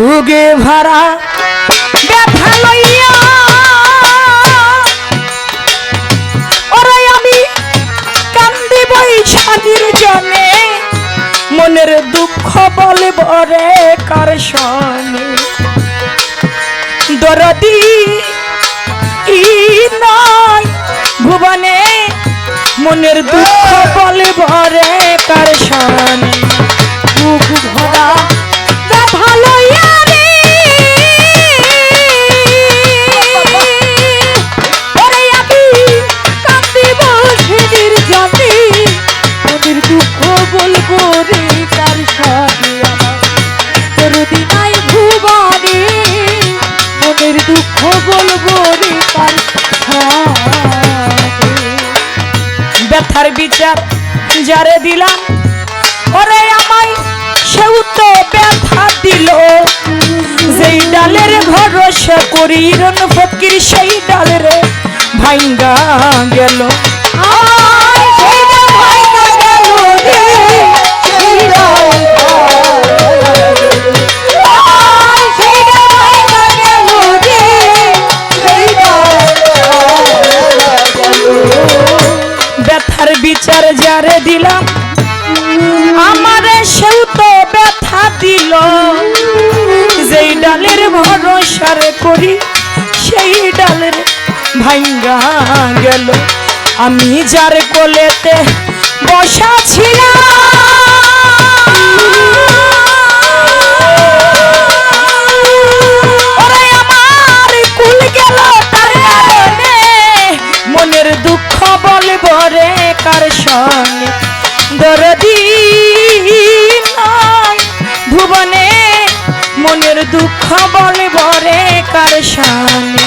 বুকে ভরা ব্যথা লইয়া ওরে আমি কান্দি বৈশাখীর জনে মনের দুঃখ বলব রে কার শনে দরদি নাই ভুবনে মনের দুঃখ বলব রে কার শনে বুক ভরা ব্যথা লইয়া বলবো রে কার সাথে দরদি নাই ভুবনে মনের দুঃখ বলবো রে কার ব্যথার বিচার যারে দিলাম ওরে আমায় সেও তো ব্যথা দিল যেই ডালের ভরসা করি রন ফকির সেই ডালের ভাঙ্গা গেল ব্যথার বিচার যারে দিলাম আমারে সেও তো ব্যথা দিল যেই ডালের ভরসারে করি সেই ডালের ভাঙ্গা গেল আমি যার কোলেতে বসা ছিলাম ওরে আমার কুল গেল তার কারণে মনের দুঃখ বলব রে কার শনে দরদি নাই ভুবনে মনের দুঃখ বলব রে কার শনে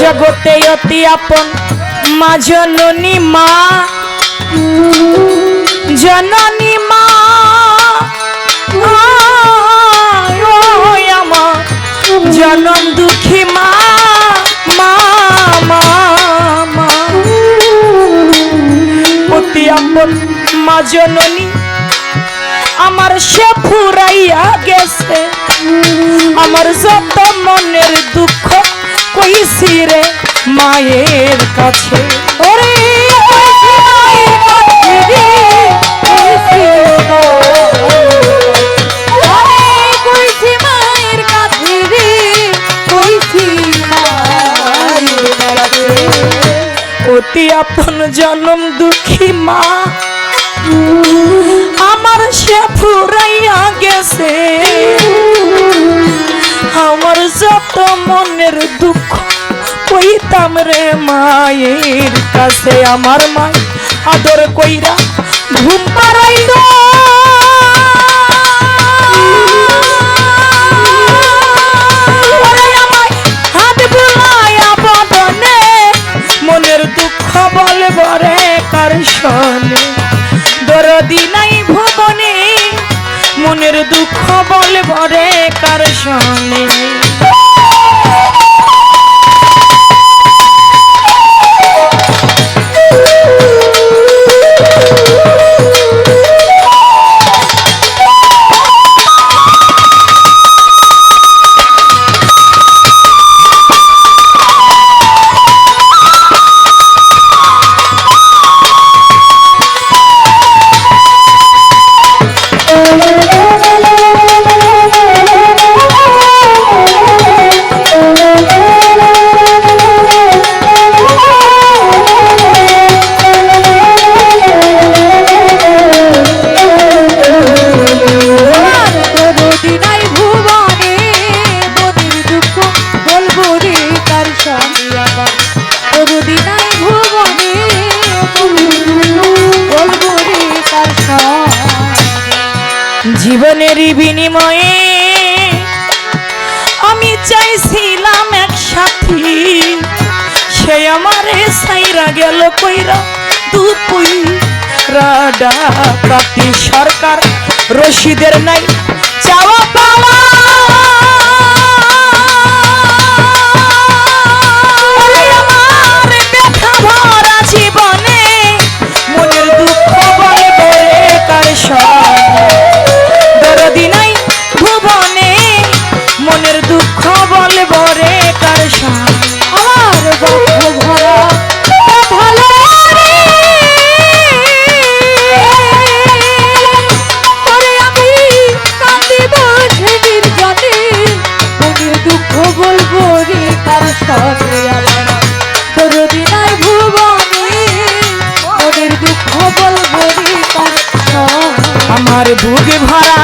জগতে অতি আপন মা জননী মা জননী মা আমার জনম দুঃখী মা মা মা মা অতি আপন মা জননী আমার সে ফুরাইয়া গেছে আমার যত মনের দুঃখ কইছি রে মায়ের কাছে ওরে অতি আপন জনম দুঃখী মা আমার সে ফুরাইয়া গেছে আমার যত মনের দুঃখ কইতাম রে মায়ের কাছে আমার মা আদর কইরা ঘুম পাড়াইল হাত বুলাইয়া বদনে মনের দুঃখ বলব রে কার শনে দরদি নাই ভুবনে মনের দুঃখ বলব রে কার শনে la la la la বিনিময়ে আমি চাইছিলাম এক সাথী, সে আমারে সাইরা গেল কইরা দুপুই ডাকাতি। সরকার রশিদের নাই চাওয়া পাওয়া, আমার ব্যথা ভরা জীবনে মনের দুঃখ বলবো রে কার সঙ্গে। দরদি নাই ভুবনে মনের দুঃখ বলবো রে কার সঙ্গে। আমার দুঃখ ভরা ভালো রে করে আমি কাঁদিব সে নির্জনে, মনের দুঃখ বলবো রে কার সঙ্গে। আমার দরদি নাই ভুবনে মনের দুঃখ বলবো রে কার সঙ্গে। আমার বুক ভরা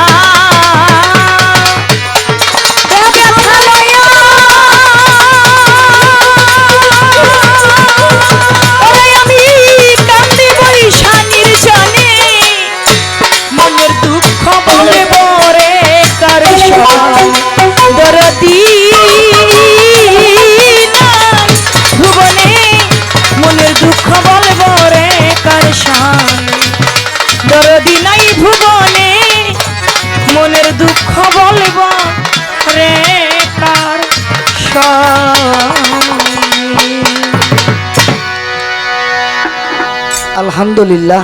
দরদি নাই ভুবনে মনের দুঃখ বলবো রে কার সঙ্গে। আলহামদুলিল্লাহ।